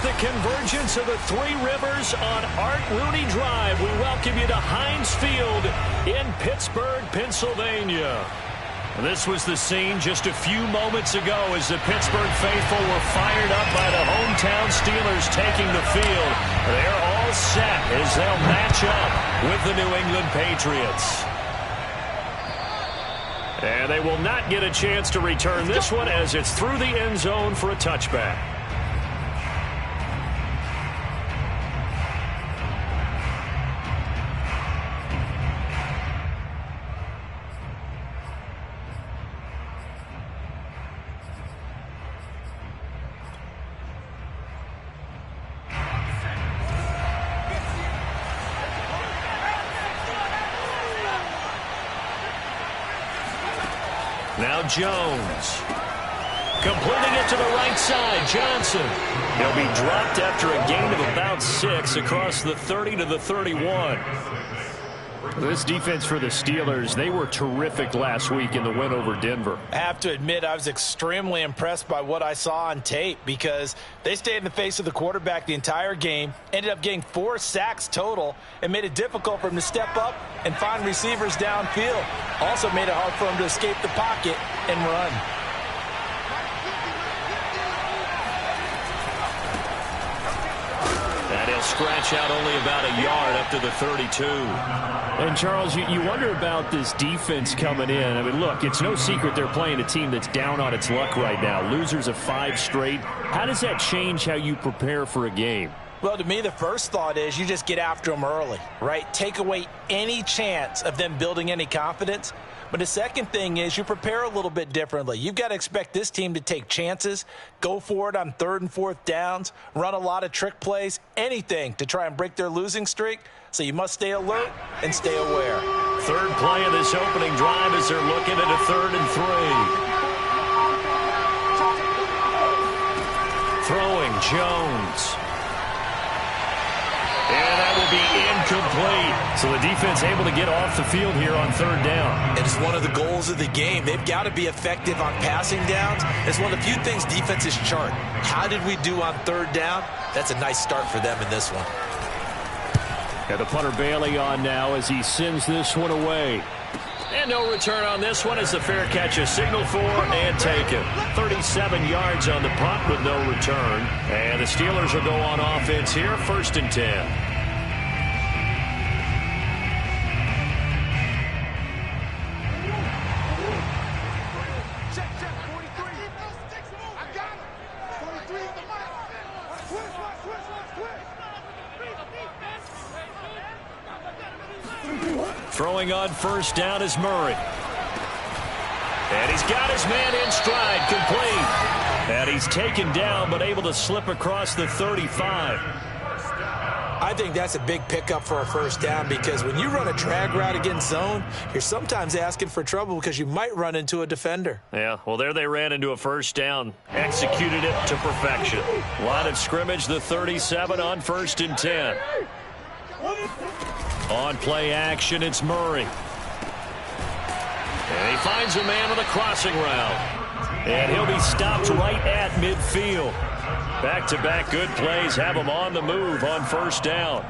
At the convergence of the Three Rivers on Art Rooney Drive, we welcome you to Heinz Field in Pittsburgh, Pennsylvania. This was the scene just a few moments ago as the Pittsburgh faithful were fired up by the hometown Steelers taking the field. They're all set as they'll match up with the New England Patriots. And they will not get a chance to return this one as it's through the end zone for a touchback. Now Jones. Completing it to the right side, Johnson. He'll be dropped after a gain of about 6 across the 30 to the 31. This defense for the Steelers, they were terrific last week in the win over Denver. I have to admit, I was extremely impressed by what I saw on tape because they stayed in the face of the quarterback the entire game, ended up getting 4 sacks total, and made it difficult for him to step up and find receivers downfield. Also made it hard for him to escape the pocket and run. And he'll scratch out only about a yard up to the 32. And, Charles, you wonder about this defense coming in. I mean, look, it's no secret they're playing a team that's down on its luck right now. Losers of 5 straight. How does that change how you prepare for a game? Well, to me, the first thought is you just get after them early, right? Take away any chance of them building any confidence. But the second thing is you prepare a little bit differently. You've got to expect this team to take chances, go for it on 3rd and 4th downs, run a lot of trick plays, anything to try and break their losing streak. So you must stay alert and stay aware. Third play of this opening drive as they're looking at a 3rd and 3. Throwing Jones. And that will be incomplete. So the defense able to get off the field here on 3rd down. It is one of the goals of the game. They've got to be effective on passing downs. It's one of the few things defenses chart. How did we do on 3rd down? That's a nice start for them in this one. Got the punter Bailey on now as he sends this one away. And no return on this one as the fair catch is signaled for and taken. 37 yards on the punt with no return. And the Steelers will go on offense here, 1st and 10. Throwing on 1st down is Murray. And he's got his man in stride, complete. And he's taken down but able to slip across the 35. I think that's a big pickup for a 1st down because when you run a drag route against zone, you're sometimes asking for trouble because you might run into a defender. Yeah, well, there they ran into a 1st down. Executed it to perfection. Line of scrimmage, the 37 on 1st and 10. On play action, it's Murray. And he finds a man with a crossing route. And he'll be stopped right at midfield. Back-to-back good plays have him on the move on 1st down.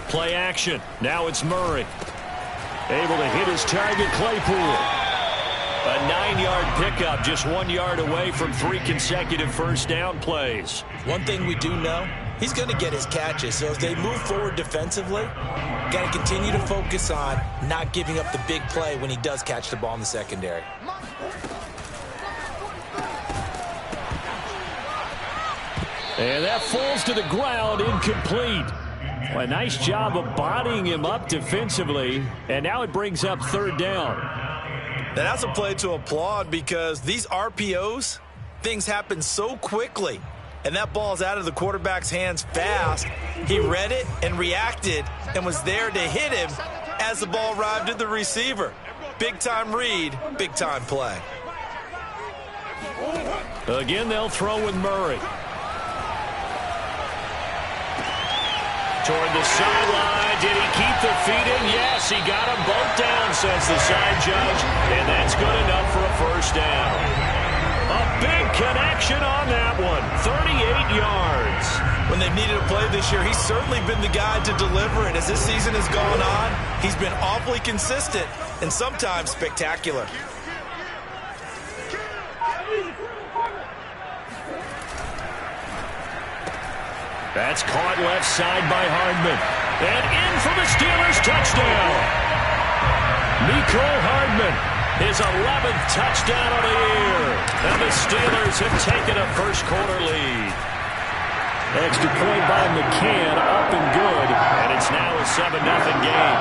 Play action. Now it's Murray. Able to hit his target, Claypool. A 9-yard pickup, just 1 yard away from 3 consecutive 1st down plays. One thing we do know, he's going to get his catches. So as they move forward defensively, got to continue to focus on not giving up the big play when he does catch the ball in the secondary. And that falls to the ground, incomplete. Well, a nice job of bodying him up defensively, and now it brings up 3rd down. Now that's a play to applaud because these RPOs, things happen so quickly, and that ball's out of the quarterback's hands fast. He read it and reacted and was there to hit him as the ball arrived at the receiver. Big-time read, big-time play. Again, they'll throw with Murray. toward the sideline. Did he keep the feet in? Yes, he got them both down, says the side judge. And that's good enough for a first down. A big connection on that one. 38 yards. When they've needed a play this year, he's certainly been the guy to deliver. And as this season has gone on, he's been awfully consistent and sometimes spectacular. That's caught left side by Hardman. And in for the Steelers touchdown. Mecole Hardman, his 11th touchdown of the year. And the Steelers have taken a first quarter lead. Extra point by McCann, up and good. And it's now a 7-0 game.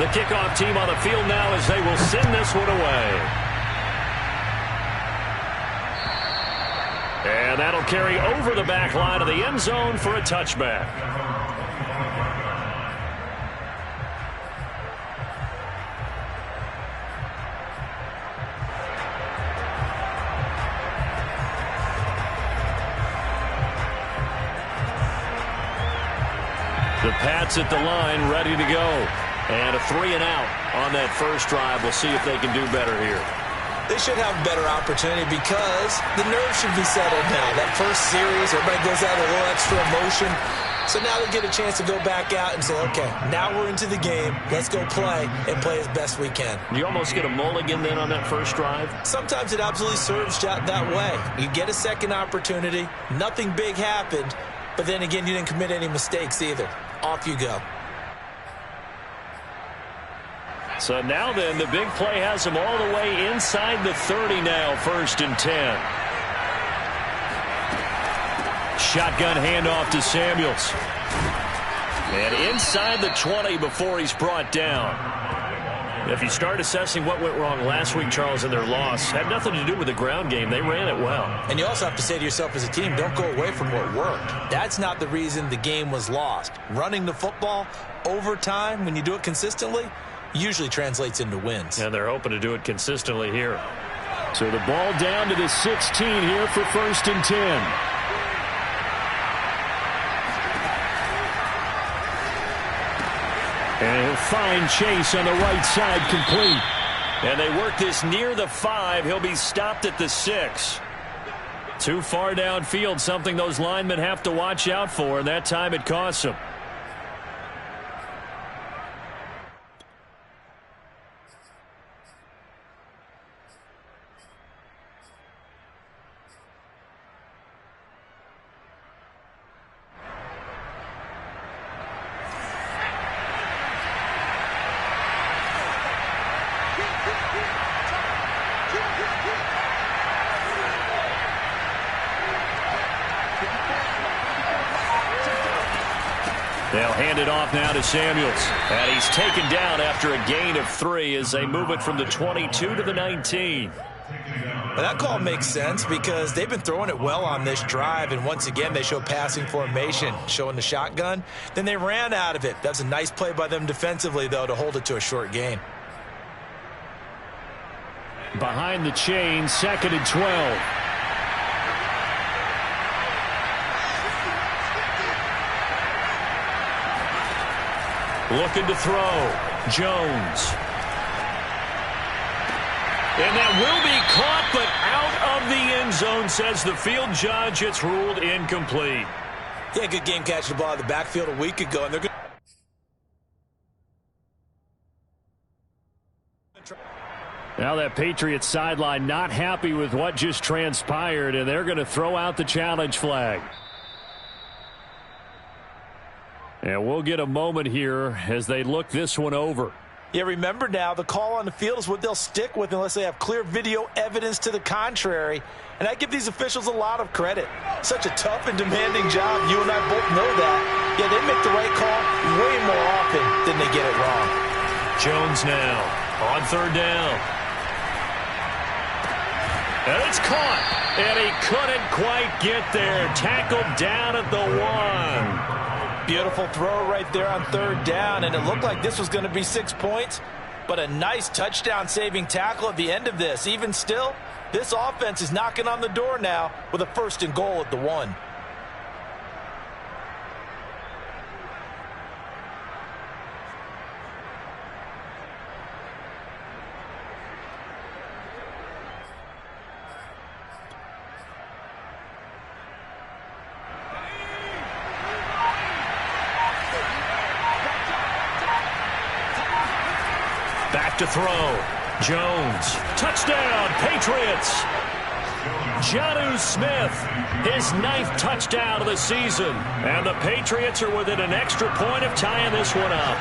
The kickoff team on the field now as they will send this one away. And that'll carry over the back line of the end zone for a touchback. The Pats at the line, ready to go. And a 3-and-out on that first drive. We'll see if they can do better here. They should have a better opportunity because the nerves should be settled now. That first series, everybody goes out with a little extra emotion. So now they get a chance to go back out and say, okay, now we're into the game. Let's go play and play as best we can. You almost get a mulligan then on that first drive? Sometimes it absolutely serves that way. You get a second opportunity. Nothing big happened. But then again, you didn't commit any mistakes either. Off you go. So now then, the big play has him all the way inside the 30 now, 1st and 10. Shotgun handoff to Samuels. And inside the 20 before he's brought down. If you start assessing what went wrong last week, Charles, in their loss, had nothing to do with the ground game. They ran it well. And you also have to say to yourself as a team, don't go away from what worked. That's not the reason the game was lost. Running the football over time, when you do it consistently, usually translates into wins. And they're hoping to do it consistently here. So the ball down to the 16 here for 1st and 10. And he'll find Chase on the right side, complete. And they work this near the 5. He'll be stopped at the 6. Too far downfield, something those linemen have to watch out for, and that time it costs them. They'll hand it off now to Samuels. And he's taken down after a gain of 3 as they move it from the 22 to the 19. Well, that call makes sense because they've been throwing it well on this drive. And once again, they show passing formation, showing the shotgun. Then they ran out of it. That's a nice play by them defensively, though, to hold it to a short gain. Behind the chain, 2nd and 12. Looking to throw. Jones. And that will be caught, but out of the end zone, says the field judge. It's ruled incomplete. Yeah, good game catching the ball in the backfield a week ago, and they're going to... Now that Patriots sideline not happy with what just transpired, and they're going to throw out the challenge flag. And we'll get a moment here as they look this one over. Yeah, remember now, the call on the field is what they'll stick with unless they have clear video evidence to the contrary. And I give these officials a lot of credit. Such a tough and demanding job. You and I both know that. Yeah, they make the right call way more often than they get it wrong. Jones now on 3rd down. And it's caught. And he couldn't quite get there. Tackled down at the 1. Beautiful throw right there on 3rd down, and it looked like this was going to be 6 points, but a nice touchdown-saving tackle at the end of this. Even still, This offense is knocking on the door now with a 1st and goal at the 1. Back to throw. Jones. Touchdown, Patriots. Jonnu Smith, his 9th touchdown of the season. And the Patriots are within an extra point of tying this one up.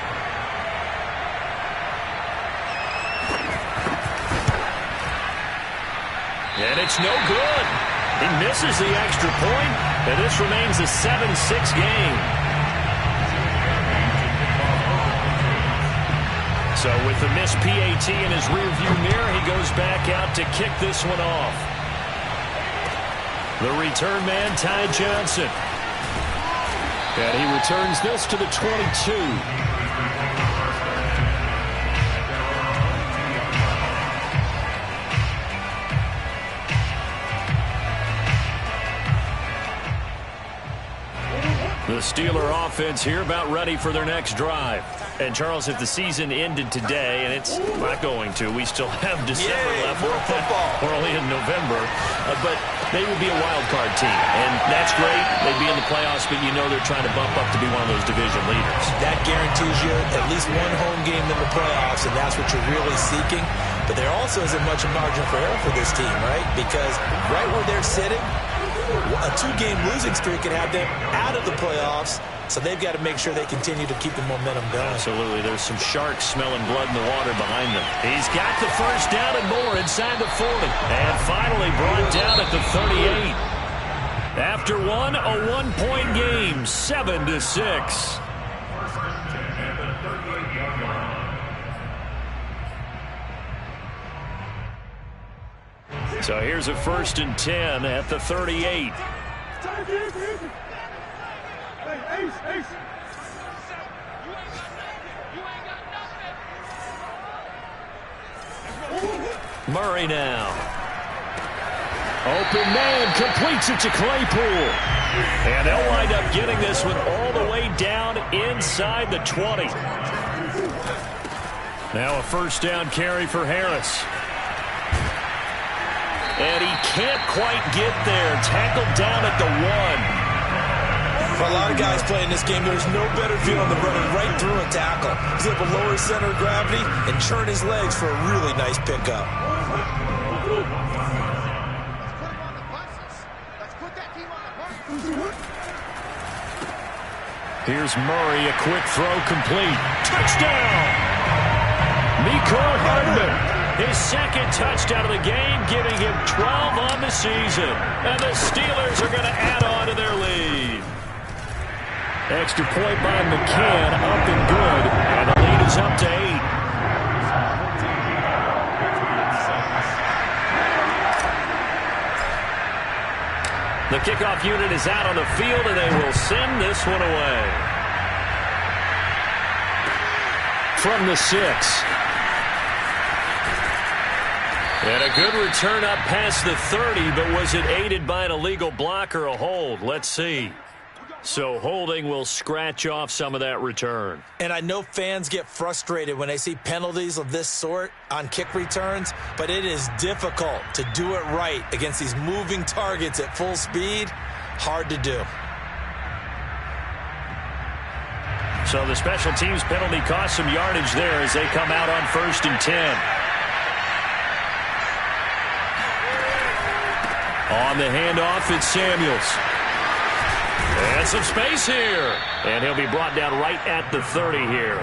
And it's no good. He misses the extra point, and this remains a 7-6 game. So with the missed PAT in his rearview mirror, he goes back out to kick this one off. The return man, Ty Johnson. And he returns this to the 22. The Steeler offense here about ready for their next drive. And, Charles, if the season ended today, and it's not going to, we still have December left. More football. We're only in November. But they would be a wild card team. And that's great. They'd be in the playoffs, but you know they're trying to bump up to be one of those division leaders. That guarantees you at least one home game in the playoffs, and that's what you're really seeking. But there also isn't much margin for error for this team, right? Because right where they're sitting, a 2-game losing streak could have them out of the playoffs, so they've got to make sure they continue to keep the momentum going. Absolutely. There's some sharks smelling blood in the water behind them. He's got the 1st down and more inside the 40. And finally brought down at the 38. After one, a 1-point game, 7-6. So here's a 1st and 10 at the 38. Murray now. Open man, completes it to Claypool. And they'll wind up getting this one all the way down inside the 20. Now a 1st down carry for Harris. And he can't quite get there. Tackled down at the 1. For a lot of guys playing this game, there's no better feeling than running right through a tackle. He's able to lower his center of gravity and churn his legs for a really nice pickup. Here's Murray, a quick throw complete. Touchdown! Mecole Hardman. His 2nd touchdown of the game, giving him 12 on the season. And the Steelers are going to add on to their lead. Extra point by McCann, up and good. And the lead is up to 8. The kickoff unit is out on the field, and they will send this one away. From the 6. And a good return up past the 30, but was it aided by an illegal block or a hold? Let's see. So holding will scratch off some of that return. And I know fans get frustrated when they see penalties of this sort on kick returns, but it is difficult to do it right against these moving targets at full speed. Hard to do. So the special teams penalty cost some yardage there as they come out on 1st and 10. On the handoff, it's Samuels. And some space here. And he'll be brought down right at the 30 here.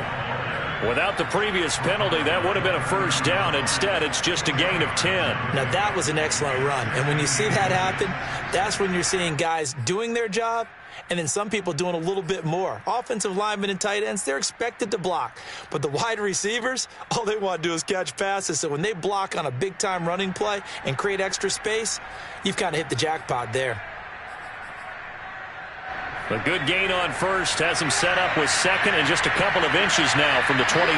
Without the previous penalty, that would have been a 1st down. Instead, it's just a gain of 10. Now, that was an excellent run. And when you see that happen, that's when you're seeing guys doing their job and then some people doing a little bit more. Offensive linemen and tight ends, they're expected to block. But the wide receivers, all they want to do is catch passes. So when they block on a big-time running play and create extra space, you've kind of hit the jackpot there. A good gain on 1st. Has him set up with 2nd and just a couple of inches now from the 29.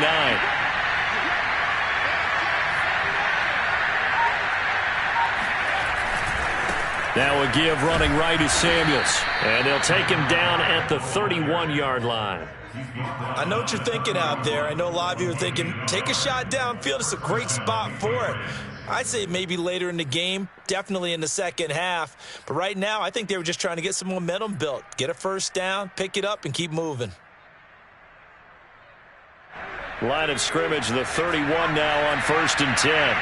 Now a give running right is Samuels. And they'll take him down at the 31-yard line. I know what you're thinking out there. I know a lot of you are thinking, take a shot downfield. It's a great spot for it. I'd say maybe later in the game, definitely in the second half. But right now, I think they were just trying to get some momentum built. Get a first down, pick it up, and keep moving. Line of scrimmage, the 31 now on 1st and 10.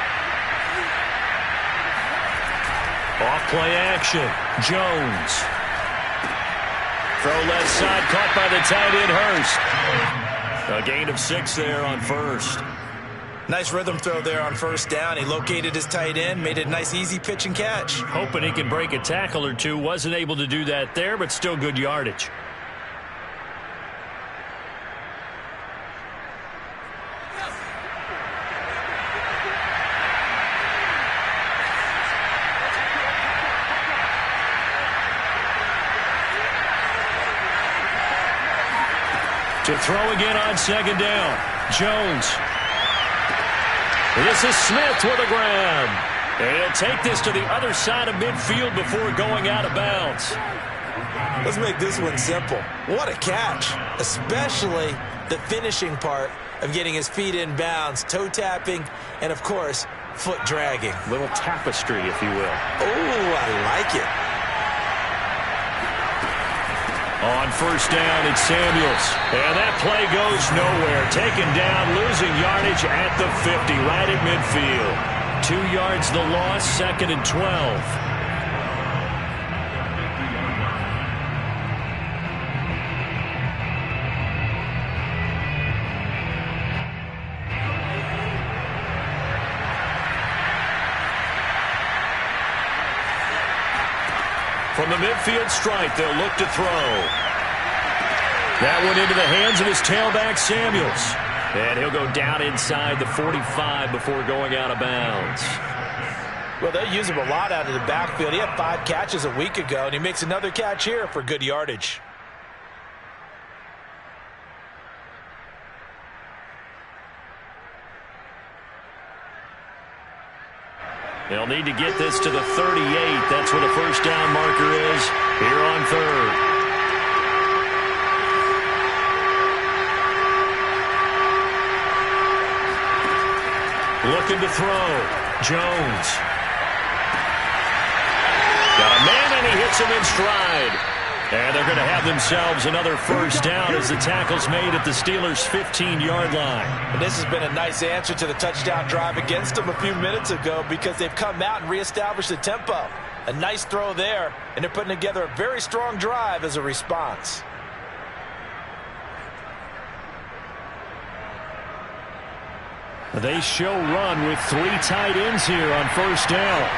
Off play action. Jones. Throw left side, caught by the tight end, Hurst. A gain of 6 there on 1st. Nice rhythm throw there on 1st down. He located his tight end, made it a nice easy pitch and catch. Hoping he can break a tackle or two. Wasn't able to do that there, but still good yardage. To throw again on 2nd down. Jones. This is Smith with a grab. And he'll take this to the other side of midfield before going out of bounds. Let's make this one simple. What a catch, especially the finishing part of getting his feet in bounds, toe tapping, and, of course, foot dragging. Little tapestry, if you will. Oh, I like it. On 1st down, it's Samuels. And that play goes nowhere. Taken down, losing yardage at the 50, right at midfield. 2 yards the loss, 2nd and 12. From the midfield stripe, they'll look to throw. That one into the hands of his tailback, Samuels. And he'll go down inside the 45 before going out of bounds. Well, they use him a lot out of the backfield. He had 5 catches a week ago, and he makes another catch here for good yardage. They'll need to get this to the 38. That's where the 1st down marker is here on 3rd. Looking to throw. Jones. Got a man, and he hits him in stride. And they're going to have themselves another 1st down as the tackle's made at the Steelers' 15-yard line. And this has been a nice answer to the touchdown drive against them a few minutes ago because they've come out and reestablished the tempo. A nice throw there, and they're putting together a very strong drive as a response. They show run with 3 tight ends here on 1st down.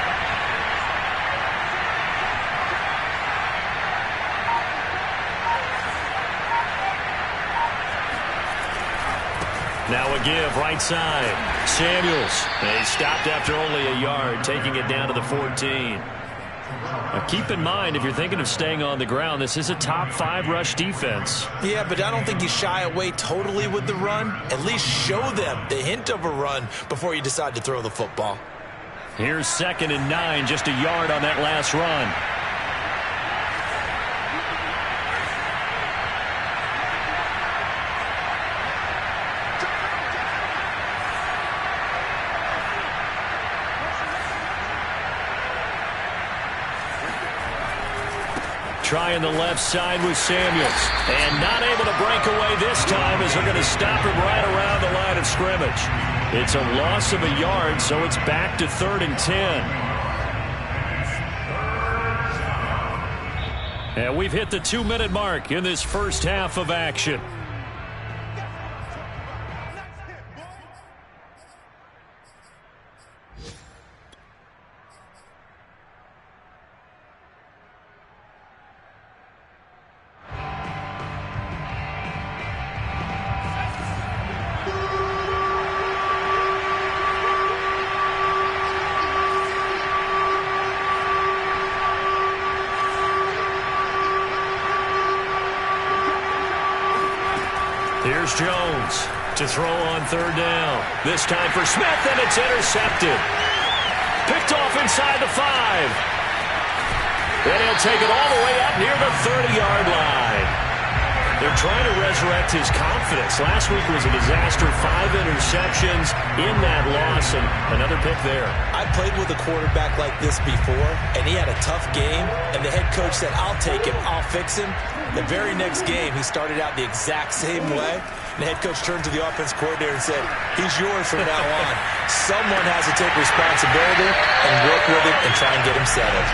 Now a give, right side. Samuels. He stopped after only a yard, taking it down to the 14. Now keep in mind, if you're thinking of staying on the ground, this is a top 5 rush defense. Yeah, but I don't think you shy away totally with the run. At least show them the hint of a run before you decide to throw the football. Here's 2nd and 9, just a yard on that last run. Trying the left side with Samuels. And not able to break away this time as they're going to stop him right around the line of scrimmage. It's a loss of a yard, so it's back to 3rd and 10. And we've hit the 2-minute mark in this first half of action. Here's Jones to throw on 3rd down. This time for Smith, and it's intercepted. Picked off inside the 5. take it all the way up near the 30-yard line. They're trying to resurrect his confidence. Last week was a disaster. 5 interceptions in that loss, and another pick there. I played with a quarterback like this before, and he had a tough game, and the head coach said, I'll take him, I'll fix him. The very next game, he started out the exact same way. And the head coach turned to the offense coordinator and said, he's yours from now on. Someone has to take responsibility and work with him and try and get him settled.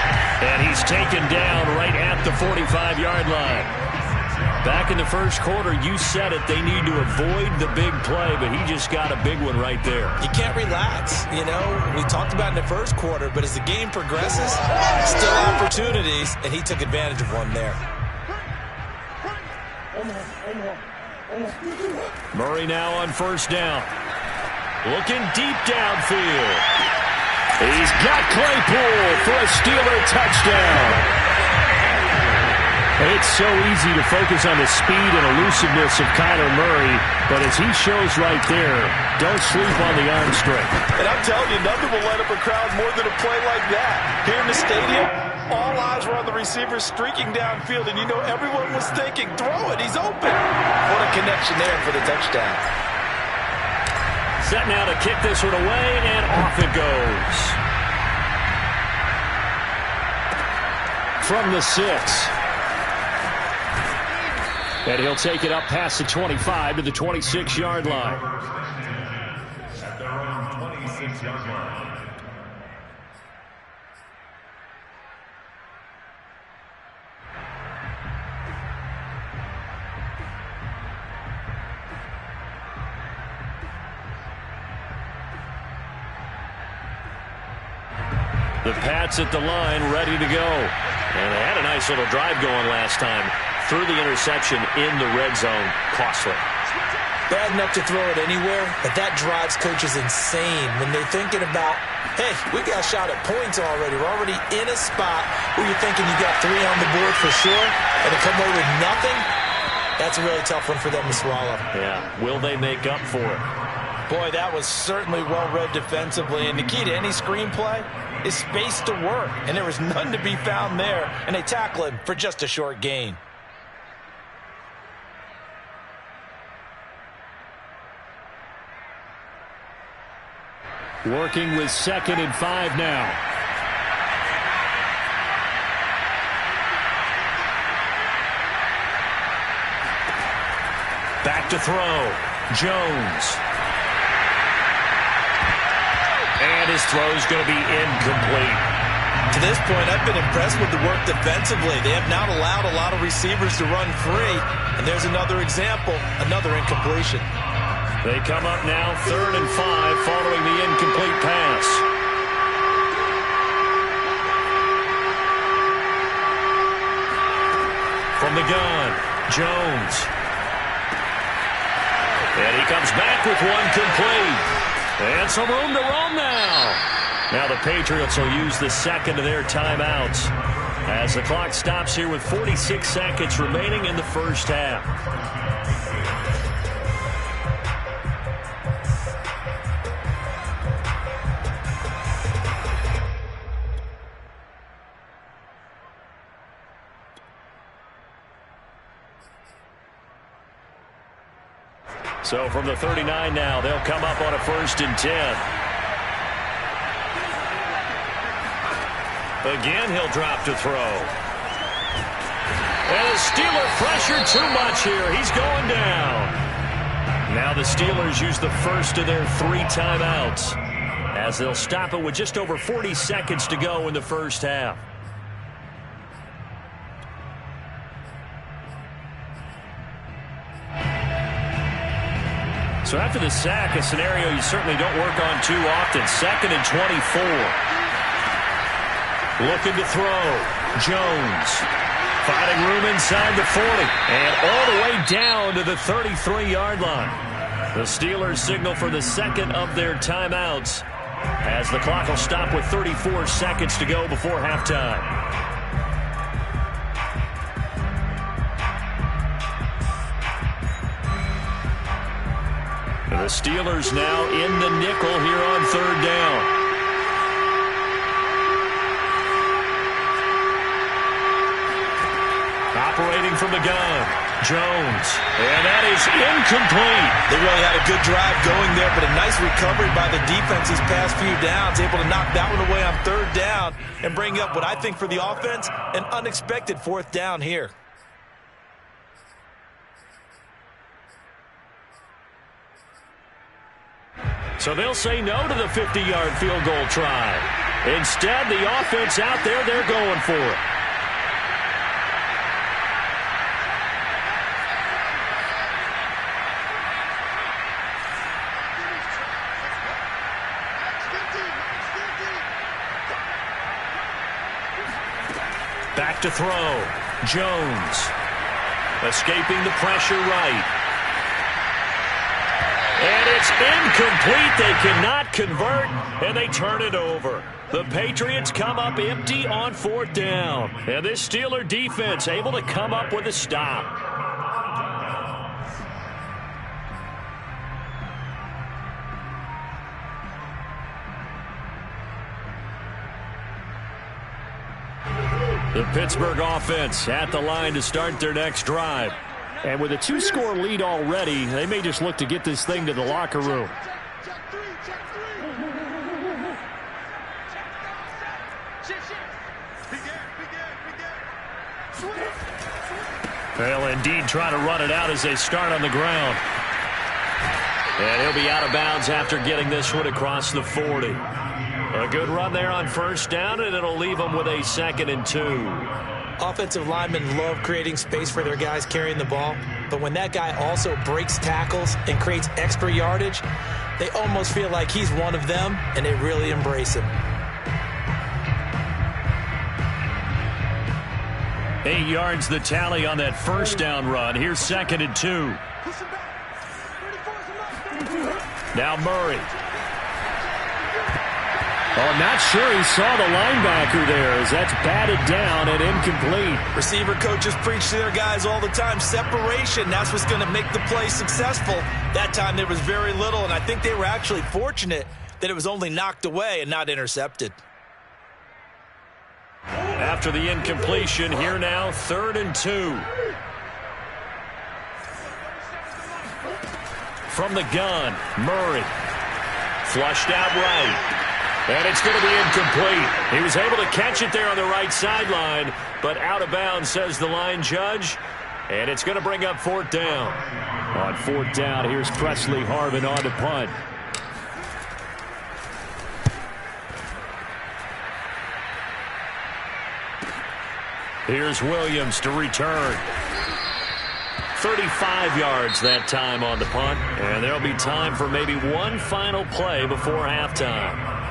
And he's taken down right at the 45-yard line. Back in the first quarter, you said it, they need to avoid the big play, but he just got a big one right there. You can't relax. You know, we talked about in the first quarter, but as the game progresses, still opportunities, and he took advantage of one there. Murray now on first down. Looking deep downfield. He's got Claypool for a Steeler touchdown. It's so easy to focus on the speed and elusiveness of Kyler Murray, but as he shows right there, don't sleep on the arm strength. And I'm telling you, nothing will light up a crowd more than a play like that. Here in the stadium, all eyes were on the receiver streaking downfield, and you know everyone was thinking, throw it, he's open. What a connection there for the touchdown. Set now to kick this one away, and off it goes. From the 6. And he'll take it up past the 25 to the 26-yard line. At their own 26-yard line. The Pats at the line, ready to go. And they had a nice little drive going last time. Threw the interception in the red zone. Costly. Bad enough to throw it anywhere, but that drives coaches insane when they're thinking about, hey, we got a shot at points already. We're already in a spot where you're thinking you got 3 on the board for sure, and to come away with nothing, that's a really tough one for them to swallow. Yeah, will they make up for it? Boy, that was certainly well-read defensively, and the key to any screenplay is space to work, and there was none to be found there, and they tackle him for just a short gain. Working with 2nd and 5 now. Back to throw. Jones. And his throw's going to be incomplete. To this point, I've been impressed with the work defensively. They have not allowed a lot of receivers to run free. And there's another example, another incompletion. They come up now 3rd and 5 following the incomplete pass. From the gun, Jones. And he comes back with one complete. And some room to roam now. Now the Patriots will use the second of their timeouts as the clock stops here with 46 seconds remaining in the first half. So from the 39 now, they'll come up on a 1st and 10. Again, he'll drop to throw. And the Steeler pressure too much here. He's going down. Now the Steelers use the first of their 3 timeouts as they'll stop it with just over 40 seconds to go in the first half. So after the sack, a scenario you certainly don't work on too often. 2nd and 24. Looking to throw. Jones. Finding room inside the 40. And all the way down to the 33-yard line. The Steelers signal for the second of their timeouts as the clock will stop with 34 seconds to go before halftime. The Steelers now in the nickel here on 3rd down. Operating from the gun, Jones. And that is incomplete. They really had a good drive going there, but a nice recovery by the defense these past few downs, able to knock that one away on third down and bring up what I think for the offense, an unexpected fourth down here. So they'll say no to the 50-yard field goal try. Instead, the offense out there, they're going for it. Back to throw. Jones. Escaping the pressure right. And it's incomplete. They cannot convert, and they turn it over. The Patriots come up empty on fourth down. And this Steeler defense able to come up with a stop. The Pittsburgh offense at the line to start their next drive. And with a 2-score lead already, they may just look to get this thing to the locker room. They'll indeed try to run it out as they start on the ground. And he'll be out of bounds after getting this one across the 40. A good run there on first down, and it'll leave them with a 2nd and 2. Offensive linemen love creating space for their guys carrying the ball, but when that guy also breaks tackles and creates extra yardage, they almost feel like he's one of them, and they really embrace him. 8 yards the tally on that first down run. Here's 2nd and 2. Now Murray. Oh, not sure he saw the linebacker there as that's batted down and incomplete. Receiver coaches preach to their guys all the time. Separation, that's what's going to make the play successful. That time there was very little, and I think they were actually fortunate that it was only knocked away and not intercepted. After the incompletion, here now, 3rd and 2. From the gun, Murray. Flushed out right. And it's going to be incomplete. He was able to catch it there on the right sideline, but out of bounds, says the line judge. And it's going to bring up 4th down. On 4th down, here's Presley Harvin on to punt. Here's Williams to return. 35 yards that time on the punt. And there'll be time for maybe one final play before halftime.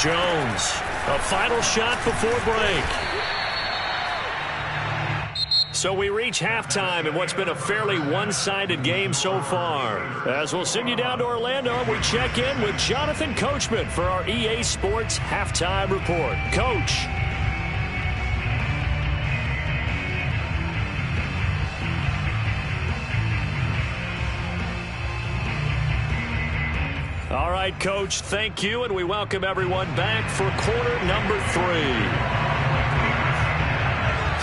Jones, a final shot before break. So we reach halftime in what's been a fairly one-sided game so far. As we'll send you down to Orlando, we check in with Jonathan Coachman for our EA Sports Halftime Report. Coach. All right, Coach, thank you, and we welcome everyone back for quarter number 3.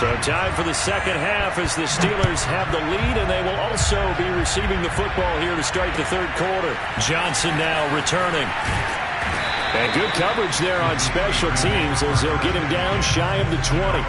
So time for the second half as the Steelers have the lead, and they will also be receiving the football here to start the third quarter. Johnson now returning. And good coverage there on special teams as they'll get him down shy of the 20.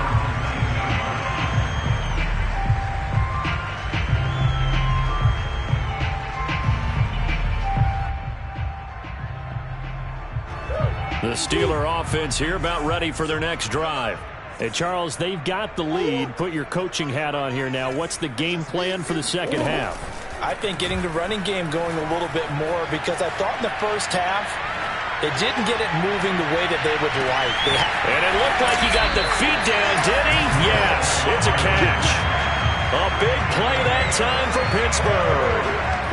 The Steeler offense here about ready for their next drive. Hey, Charles, they've got the lead. Put your coaching hat on here now. What's the game plan for the second half? I think getting the running game going a little bit more, because I thought in the first half they didn't get it moving the way that they would like. And it looked like he got the feet down, did he? Yes, it's a catch. A big play that time for Pittsburgh.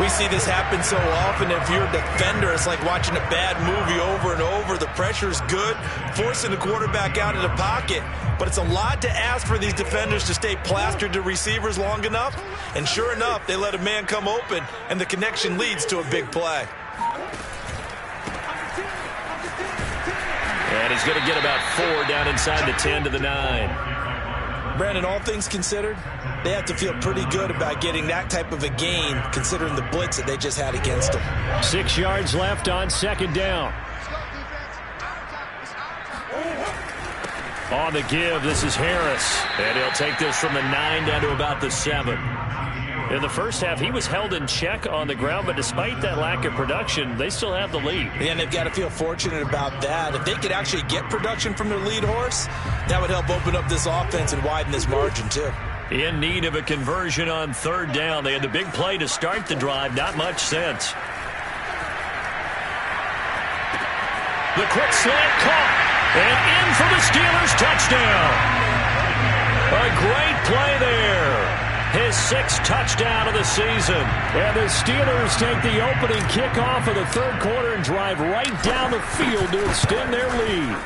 We see this happen so often. If you're a defender, it's like watching a bad movie over and over. The pressure's good, forcing the quarterback out of the pocket. But it's a lot to ask for these defenders to stay plastered to receivers long enough. And sure enough, they let a man come open, and the connection leads to a big play. And he's going to get about 4 down inside the 10 to the 9. Brandon, all things considered, they have to feel pretty good about getting that type of a gain, considering the blitz that they just had against them. 6 yards left on second down. On the give, this is Harris. And he'll take this from the 9 down to about the 7. In the first half, he was held in check on the ground, but despite that lack of production, they still have the lead. Yeah, and they've got to feel fortunate about that. If they could actually get production from their lead horse, that would help open up this offense and widen this margin, too. In need of a conversion on third down. They had the big play to start the drive. Not much sense. The quick slant caught. And in for the Steelers touchdown. A great play there. His 6th touchdown of the season. And the Steelers take the opening kickoff of the third quarter and drive right down the field to extend their lead.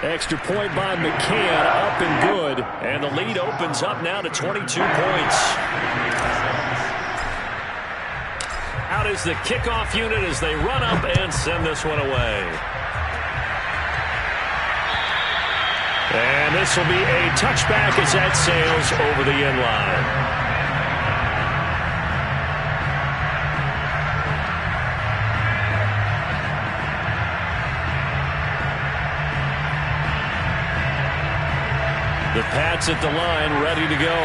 Extra point by McCann, up and good. And the lead opens up now to 22 points. Out is the kickoff unit as they run up and send this one away. And this will be a touchback as that sails over the end line. The Pats at the line, ready to go.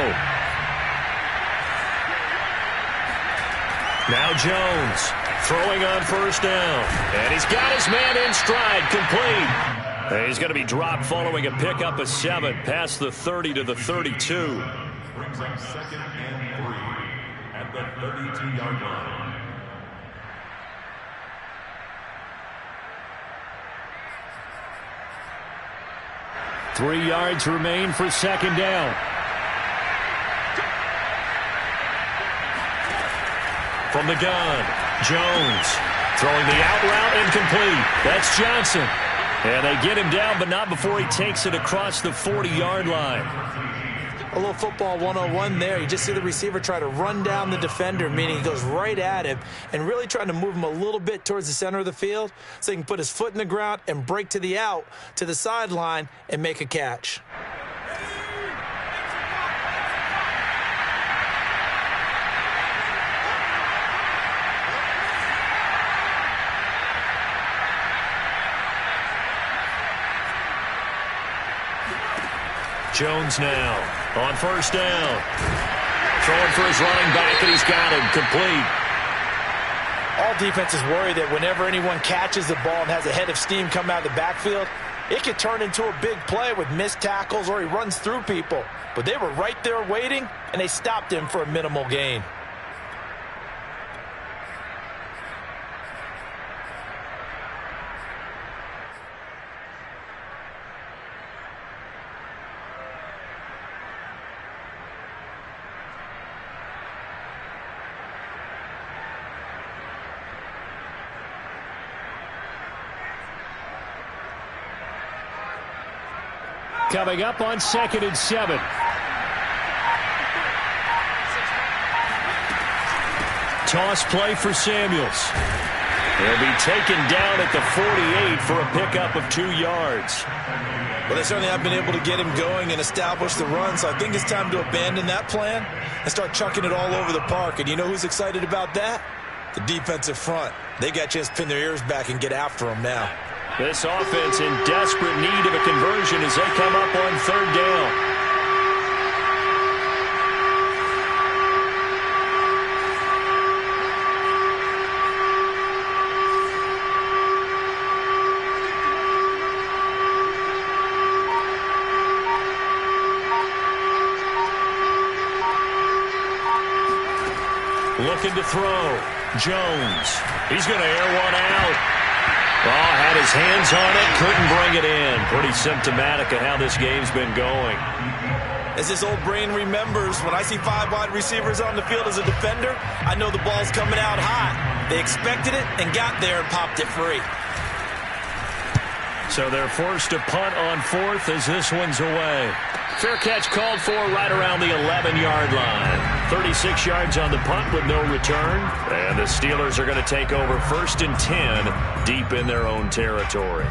Now Jones throwing on first down. And he's got his man in stride, complete. And he's going to be dropped following a pickup of 7 past the 30 to the 32. Brings up 2nd and 3 at the 32-yard line. Three yards remain for second down. From the gun, Jones throwing the out route incomplete. That's Johnson. And they get him down, but not before he takes it across the 40-yard line. A little football 101 there. You just see the receiver try to run down the defender, meaning he goes right at him and really trying to move him a little bit towards the center of the field so he can put his foot in the ground and break to the out, to the sideline, and make a catch. Jones now on first down. Throwing for his running back, and he's got him complete. All defenses worry that whenever anyone catches the ball and has a head of steam come out of the backfield, it could turn into a big play with missed tackles or he runs through people. But they were right there waiting, and they stopped him for a minimal gain. Coming up on 2nd and 7. Toss play for Samuels. He'll be taken down at the 48 for a pickup of 2 yards. Well, they certainly have been able to get him going and establish the run, so I think it's time to abandon that plan and start chucking it all over the park. And you know who's excited about that? The defensive front. They got a chance to pin their ears back and get after him now. This offense in desperate need of a conversion as they come up on third down. Looking to throw. Jones. He's going to air one out. Oh, had his hands on it, couldn't bring it in. Pretty symptomatic of how this game's been going. As this old brain remembers, when I see 5 wide receivers on the field as a defender, I know the ball's coming out hot. They expected it and got there and popped it free. So they're forced to punt on 4th as this one's away. Fair catch called for right around the 11-yard line. 36 yards on the punt with no return. And the Steelers are going to take over 1st and 10 deep in their own territory.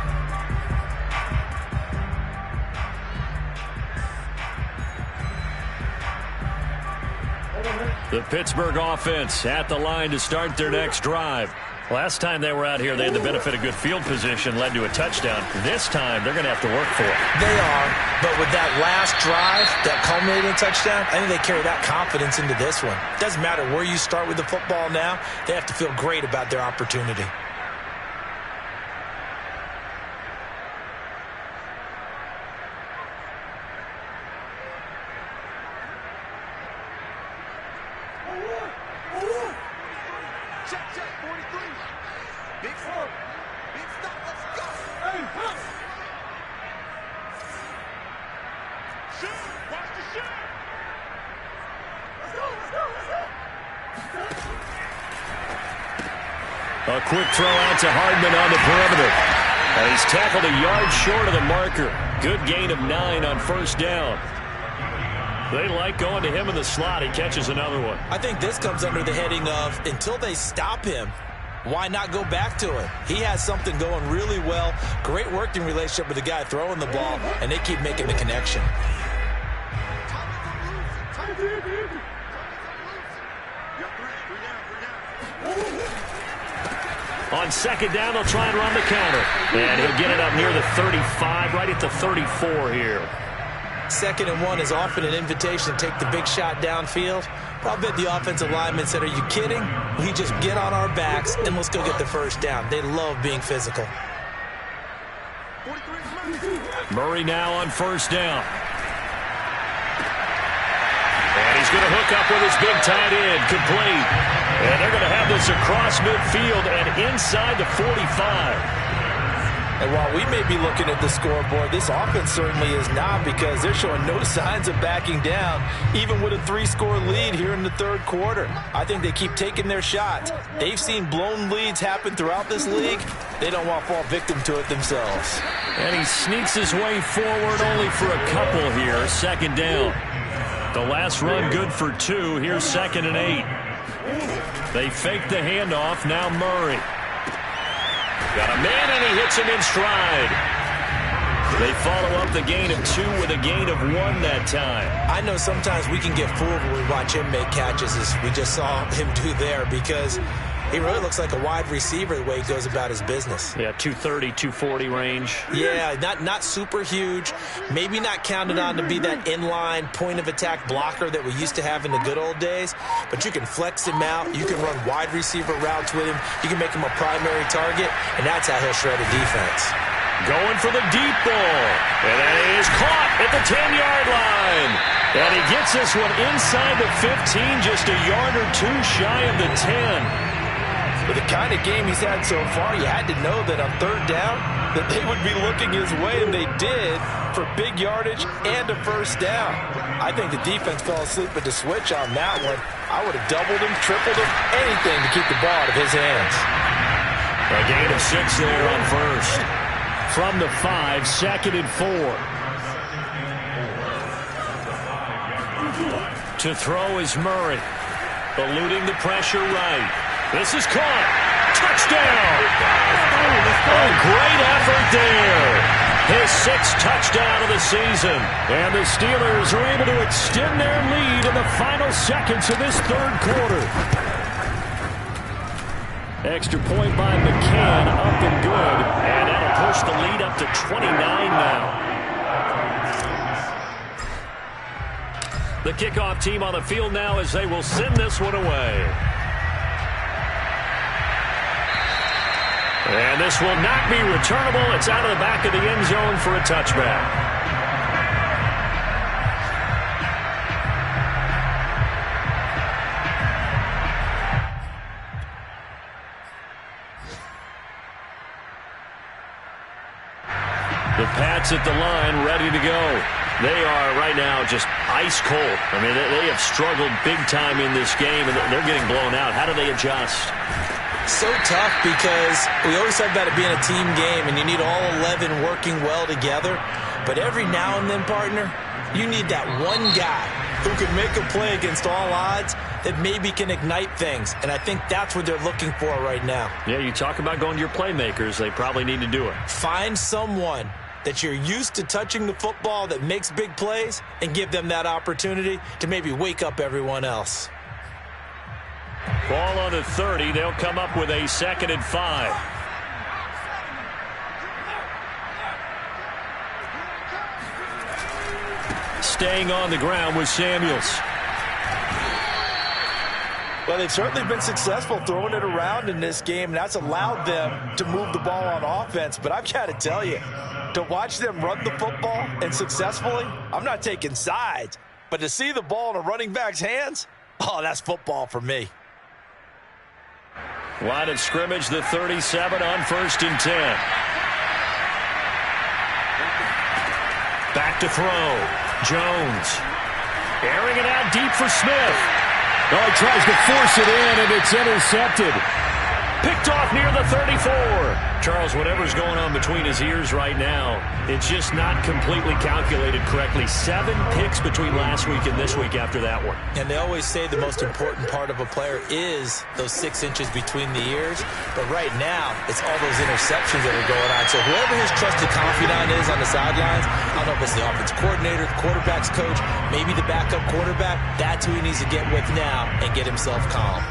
The Pittsburgh offense at the line to start their next drive. Last time they were out here, they had the benefit of good field position, led to a touchdown. This time, they're going to have to work for it. They are, but with that last drive, that culminating touchdown, I think they carry that confidence into this one. Doesn't matter where you start with the football now, they have to feel great about their opportunity. A quick throw out to Hardman on the perimeter. And he's tackled a yard short of the marker. Good gain of 9 on 1st down. They like going to him in the slot. He catches another one. I think this comes under the heading of, until they stop him, why not go back to it? He has something going really well. Great working relationship with the guy throwing the ball, and they keep making the connection. On 2nd down, they'll try and run the counter. And he'll get it up near the 35, right at the 34 here. 2nd and 1 is often an invitation to take the big shot downfield. But I'll bet the offensive lineman said, are you kidding? We just get on our backs and let's go get the 1st down. They love being physical. Murray now on 1st down. And he's going to hook up with his big tight end, complete. And they're going to have this across midfield and inside the 45. And while we may be looking at the scoreboard, this offense certainly is not, because they're showing no signs of backing down, even with a 3-score lead here in the 3rd quarter. I think they keep taking their shots. They've seen blown leads happen throughout this league. They don't want to fall victim to it themselves. And he sneaks his way forward only for a couple here. 2nd down. The last run good for 2. Here's 2nd and 8. They fake the handoff. Now Murray. Got a man, and he hits him in stride. They follow up the gain of 2 with a gain of 1 that time. I know sometimes we can get fooled when we watch him make catches, as we just saw him do there, because he really looks like a wide receiver the way he goes about his business. Yeah, 230, 240 range. Yeah, not super huge. Maybe not counted on to be that inline point-of-attack blocker that we used to have in the good old days, but you can flex him out. You can run wide receiver routes with him. You can make him a primary target, and that's how he'll shred a defense. Going for the deep ball. And that is caught at the 10-yard line. And he gets this one inside the 15, just a yard or 2 shy of the 10. With the kind of game he's had so far, you had to know that on 3rd down that they would be looking his way, and they did, for big yardage and a 1st down. I think the defense fell asleep at the switch on that one. I would have doubled him, tripled him, anything to keep the ball out of his hands. A gain of 6 there on 1st. From the 5, 2nd and 4. To throw is Murray. Eluding the pressure right. This is caught. Touchdown! A great effort there. His 6th touchdown of the season. And the Steelers are able to extend their lead in the final seconds of this 3rd quarter. Extra point by McCann, up and good. And that'll push the lead up to 29 now. The kickoff team on the field now as they will send this one away. And this will not be returnable. It's out of the back of the end zone for a touchback. The Pats at the line, ready to go. They are right now just ice cold. I mean, they have struggled big time in this game, and they're getting blown out. How do they adjust? So tough because we always talk about it being a team game, and you need all 11 working well together. But every now and then, partner, you need that one guy who can make a play against all odds that maybe can ignite things. And I think that's what they're looking for right now. Yeah, you talk about going to your playmakers. They probably need to do it. Find someone that you're used to touching the football that makes big plays and give them that opportunity to maybe wake up everyone else. Ball on the 30. They'll come up with a 2nd and 5. Staying on the ground with Samuels. Well, they've certainly been successful throwing it around in this game, and that's allowed them to move the ball on offense. But I've got to tell you, to watch them run the football and successfully, I'm not taking sides, but to see the ball in a running back's hands, oh, that's football for me. Line of scrimmage, the 37 on 1st and 10. Back to throw. Jones. Airing it out deep for Smith. Oh, he tries to force it in, and it's intercepted. Picked off near the 34. Charles, whatever's going on between his ears right now, it's just not completely calculated correctly. 7 picks between last week and this week after that one. And they always say the most important part of a player is those 6 inches between the ears. But right now, it's all those interceptions that are going on. So whoever his trusted confidant is on the sidelines, I don't know if it's the offense coordinator, the quarterback's coach, maybe the backup quarterback, that's who he needs to get with now and get himself calm.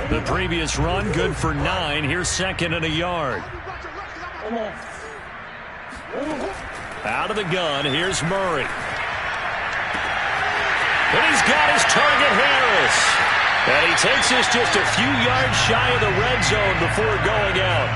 The previous run, good for 9. Here's 2nd and a yard. Out of the gun, here's Murray. And he's got his target, Harris. And he takes us just a few yards shy of the red zone before going out.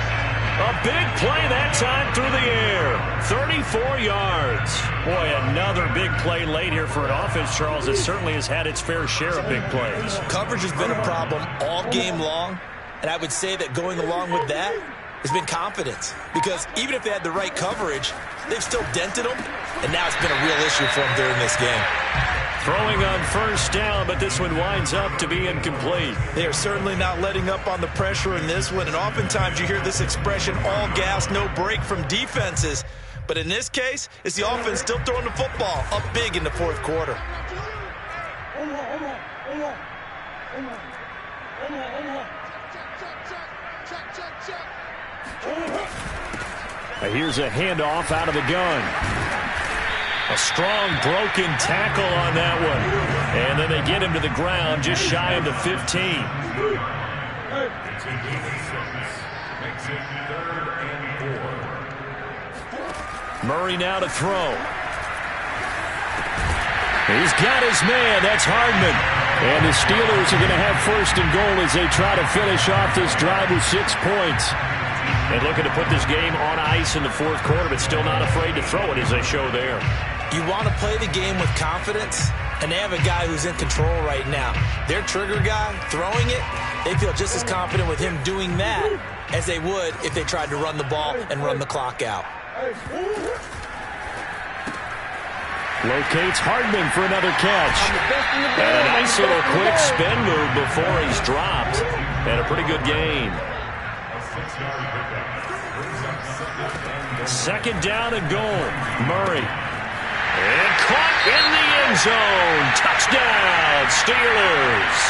A big play that time through the air. 34 yards. Boy, another big play late here for an offense, Charles, that certainly has had its fair share of big plays. Coverage has been a problem all game long, and I would say that going along with that has been confidence. Because even if they had the right coverage, they've still dented them, and now it's been a real issue for them during this game. Throwing on 1st down, but this one winds up to be incomplete. They are certainly not letting up on the pressure in this one, and oftentimes you hear this expression, all gas, no break from defenses. But in this case, it's the offense still throwing the football up big in the 4th quarter. Here's a handoff out of the gun. A strong broken tackle on that one. And then they get him to the ground just shy of the 15. Makes it 3rd and 4. Murray now to throw. He's got his man. That's Hardman. And the Steelers are going to have 1st and goal as they try to finish off this drive with 6 points. And looking to put this game on ice in the 4th quarter, but still not afraid to throw it as they show there. You want to play the game with confidence, and they have a guy who's in control right now. Their trigger guy, throwing it, they feel just as confident with him doing that as they would if they tried to run the ball and run the clock out. Locates Hardman for another catch. And a nice little quick spin move before he's dropped. And a pretty good gain. 2nd down and goal. Murray. And caught in the end zone. Touchdown, Steelers.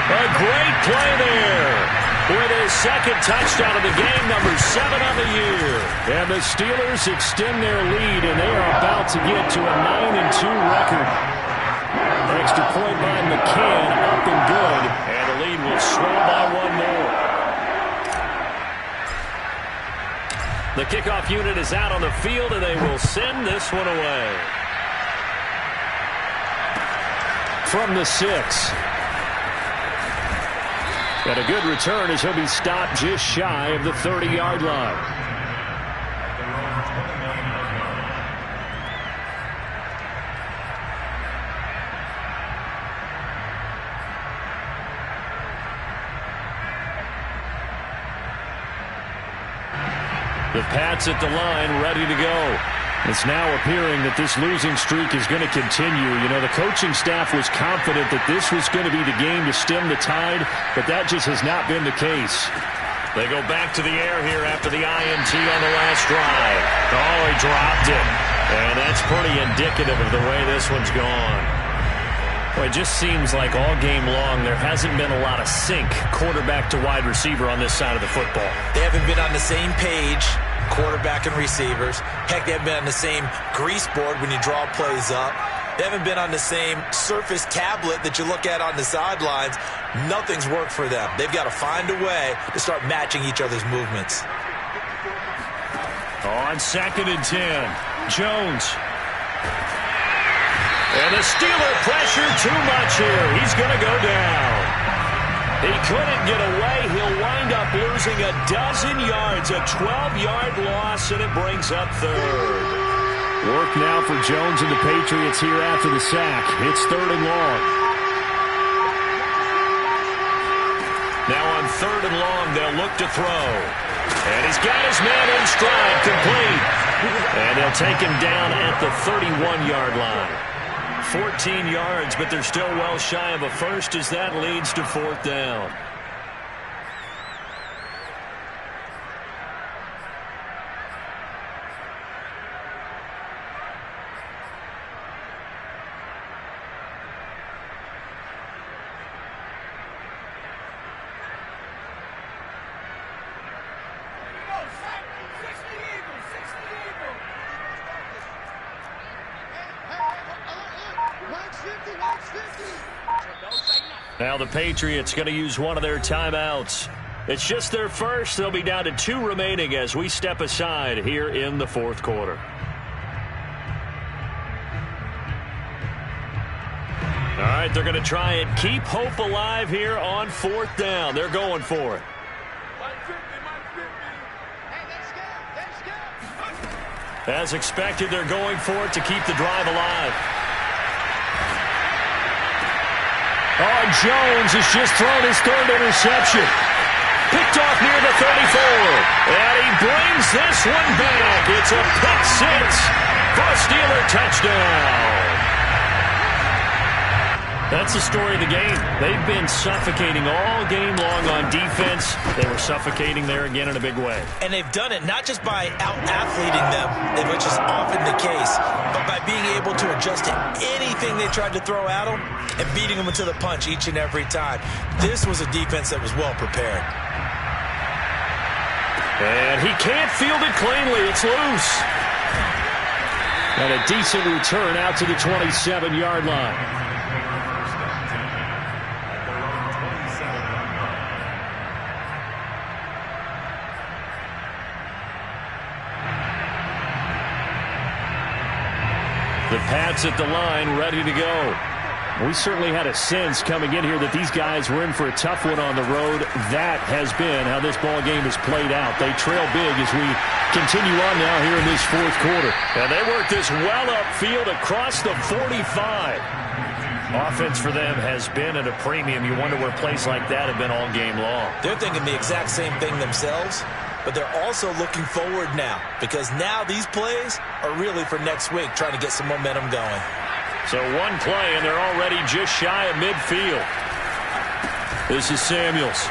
A great play there with his 2nd touchdown of the game, number 7 on the year. And the Steelers extend their lead, and they are about to get to a 9-2 record. Extra point by McCann, up and good. And the lead will swell by 1 more. The kickoff unit is out on the field, and they will send this one away. From the 6. And a good return as he'll be stopped just shy of the 30-yard line. The Pats at the line, ready to go. It's now appearing that this losing streak is going to continue. You know, the coaching staff was confident that this was going to be the game to stem the tide, but that just has not been the case. They go back to the air here after the INT on the last drive. Oh, he dropped it. And that's pretty indicative of the way this one's gone. Well, it just seems like all game long there hasn't been a lot of sync quarterback to wide receiver on this side of the football. They haven't been on the same page, quarterback and receivers. Heck, they haven't been on the same grease board when you draw plays up. They haven't been on the same Surface tablet that you look at on the sidelines. Nothing's worked for them. They've got to find a way to start matching each other's movements. On 2nd and 10, Jones. And the Steeler pressure too much here. He's going to go down. He couldn't get away. He'll wind up losing a dozen yards, a 12-yard loss, and it brings up 3rd. Work now for Jones and the Patriots here after the sack. It's 3rd and long. Now on 3rd and long, they'll look to throw. And he's got his man in stride, complete. And they'll take him down at the 31-yard line. 14 yards, but they're still well shy of a first as that leads to 4th down. Now the Patriots going to use one of their timeouts. It's just their first. They'll be down to 2 remaining as we step aside here in the 4th quarter. All right, they're going to try and keep hope alive here on 4th down. They're going for it. As expected, they're going for it to keep the drive alive. Oh, Jones has just thrown his 3rd interception. Picked off near the 34. And he brings this one back. It's a pick 6 for a Steeler touchdown. That's the story of the game. They've been suffocating all game long on defense. They were suffocating there again in a big way. And they've done it not just by out-athleting them, which is often the case, but by being able to adjust to anything they tried to throw at them and beating them into the punch each and every time. This was a defense that was well prepared. And he can't field it cleanly. It's loose. And a decent return out to the 27-yard line. The Pats at the line, ready to go. We certainly had a sense coming in here that these guys were in for a tough one on the road. That has been how this ball game has played out. They trail big as we continue on now here in this 4th quarter. And they work this well upfield across the 45. Offense for them has been at a premium. You wonder where plays like that have been all game long. They're thinking the exact same thing themselves, but they're also looking forward now because now these plays are really for next week, trying to get some momentum going. So one play, and they're already just shy of midfield. This is Samuels.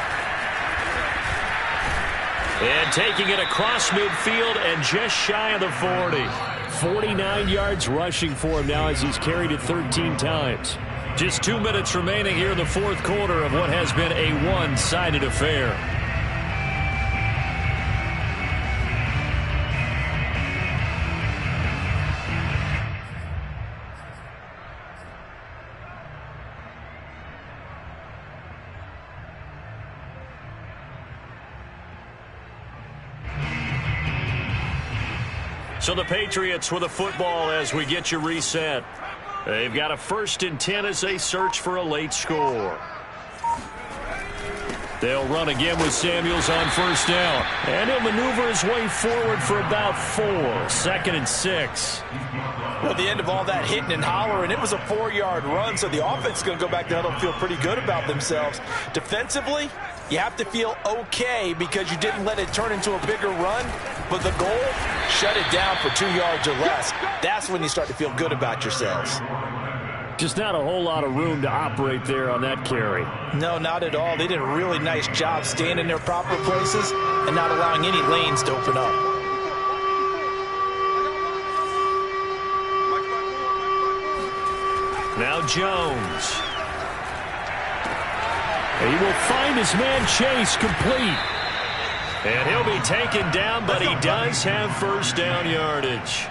And taking it across midfield and just shy of the 40. 49 yards rushing for him now as he's carried it 13 times. Just 2 minutes remaining here in the 4th quarter of what has been a one-sided affair. So the Patriots with a football as we get you reset. They've got a 1st and 10 as they search for a late score. They'll run again with Samuels on 1st down. And he'll maneuver his way forward for about 4. 2nd and 6. Well, at the end of all that hitting and hollering, it was a 4-yard run, so the offense is going to go back to huddle and feel pretty good about themselves. Defensively, you have to feel okay because you didn't let it turn into a bigger run. But the goal, shut it down for 2 yards or less. That's when you start to feel good about yourselves. Just not a whole lot of room to operate there on that carry. No, not at all. They did a really nice job staying in their proper places and not allowing any lanes to open up. Now Jones. He will find his man Chase complete. And he'll be taken down, but he does have first down yardage.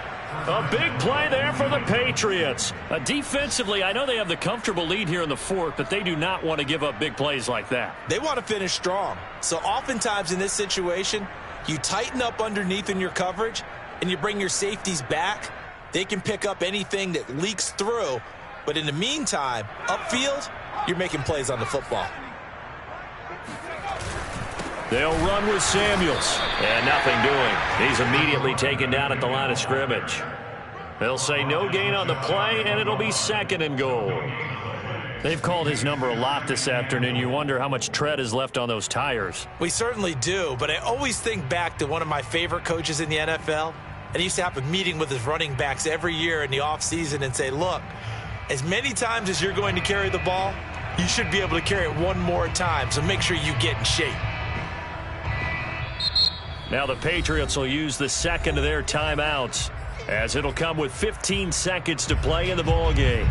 A big play there for the Patriots. Defensively, I know they have the comfortable lead here in the fourth, but they do not want to give up big plays like that. They want to finish strong. So oftentimes in this situation, you tighten up underneath in your coverage, and you bring your safeties back. They can pick up anything that leaks through. But in the meantime, upfield, you're making plays on the football. They'll run with Samuels. And nothing doing. He's immediately taken down at the line of scrimmage. They'll say no gain on the play, and it'll be 2nd and goal. They've called his number a lot this afternoon. You wonder how much tread is left on those tires. We certainly do, but I always think back to one of my favorite coaches in the NFL. And he used to have a meeting with his running backs every year in the offseason and say, look, as many times as you're going to carry the ball, you should be able to carry it one more time, so make sure you get in shape. Now the Patriots will use the second of their timeouts, as it'll come with 15 seconds to play in the ball game.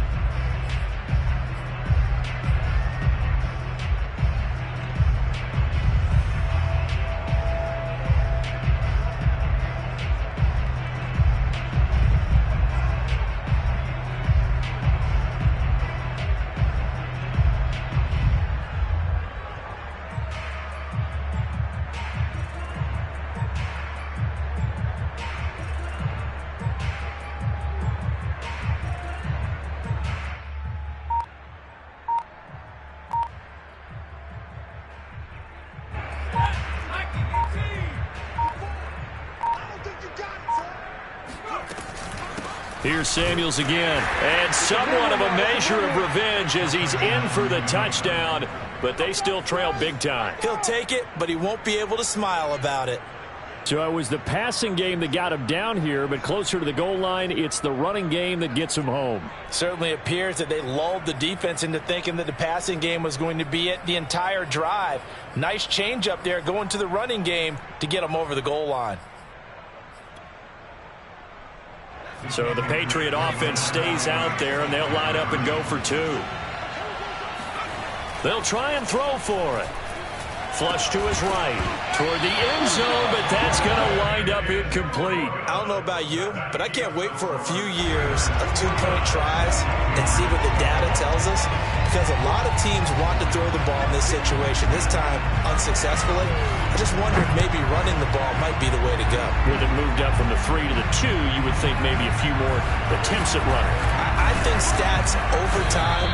Here's Samuels again, and somewhat of a measure of revenge as he's in for the touchdown, but they still trail big time. He'll take it, but he won't be able to smile about it. So it was the passing game that got him down here, but closer to the goal line, it's the running game that gets him home. Certainly appears that they lulled the defense into thinking that the passing game was going to be it the entire drive. Nice change up there going to the running game to get him over the goal line. So the Patriot offense stays out there, and they'll line up and go for 2. They'll try and throw for it. Flush to his right, toward the end zone, but that's going to wind up incomplete. I don't know about you, but I can't wait for a few years of 2-point tries and see what the data tells us, because a lot of teams want to throw the ball in this situation, this time unsuccessfully. I just wonder if maybe running the ball might be the way to go. With it moved up from the 3 to the 2, you would think maybe a few more attempts at running. I think stats over time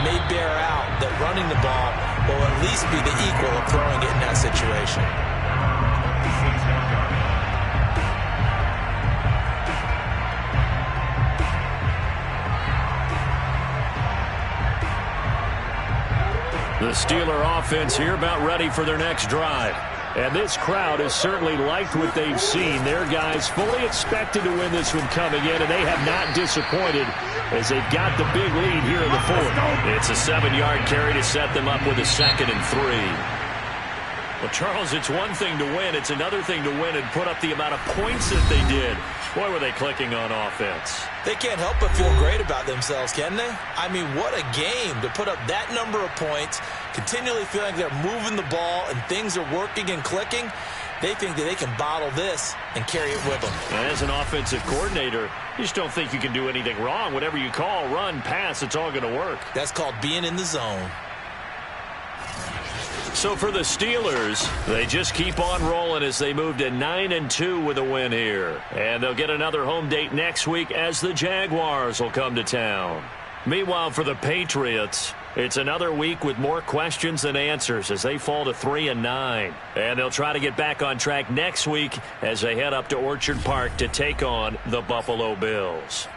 may bear out that running the ball will at least be the equal of throwing it in that situation. The Steeler offense here about ready for their next drive. And this crowd has certainly liked what they've seen. Their guys fully expected to win this one coming in, and they have not disappointed as they've got the big lead here in the fourth. It's a 7-yard carry to set them up with a 2nd and 3. Well, Charles, it's one thing to win. It's another thing to win and put up the amount of points that they did. Boy, were they clicking on offense. They can't help but feel great about themselves, can they? I mean, what a game to put up that number of points, continually feeling they're moving the ball and things are working and clicking. They think that they can bottle this and carry it with them. And as an offensive coordinator, you just don't think you can do anything wrong. Whatever you call, run, pass, it's all going to work. That's called being in the zone. So for the Steelers, they just keep on rolling as they move to 9-2 with a win here. And they'll get another home date next week as the Jaguars will come to town. Meanwhile, for the Patriots, it's another week with more questions than answers as they fall to 3-9. And they'll try to get back on track next week as they head up to Orchard Park to take on the Buffalo Bills.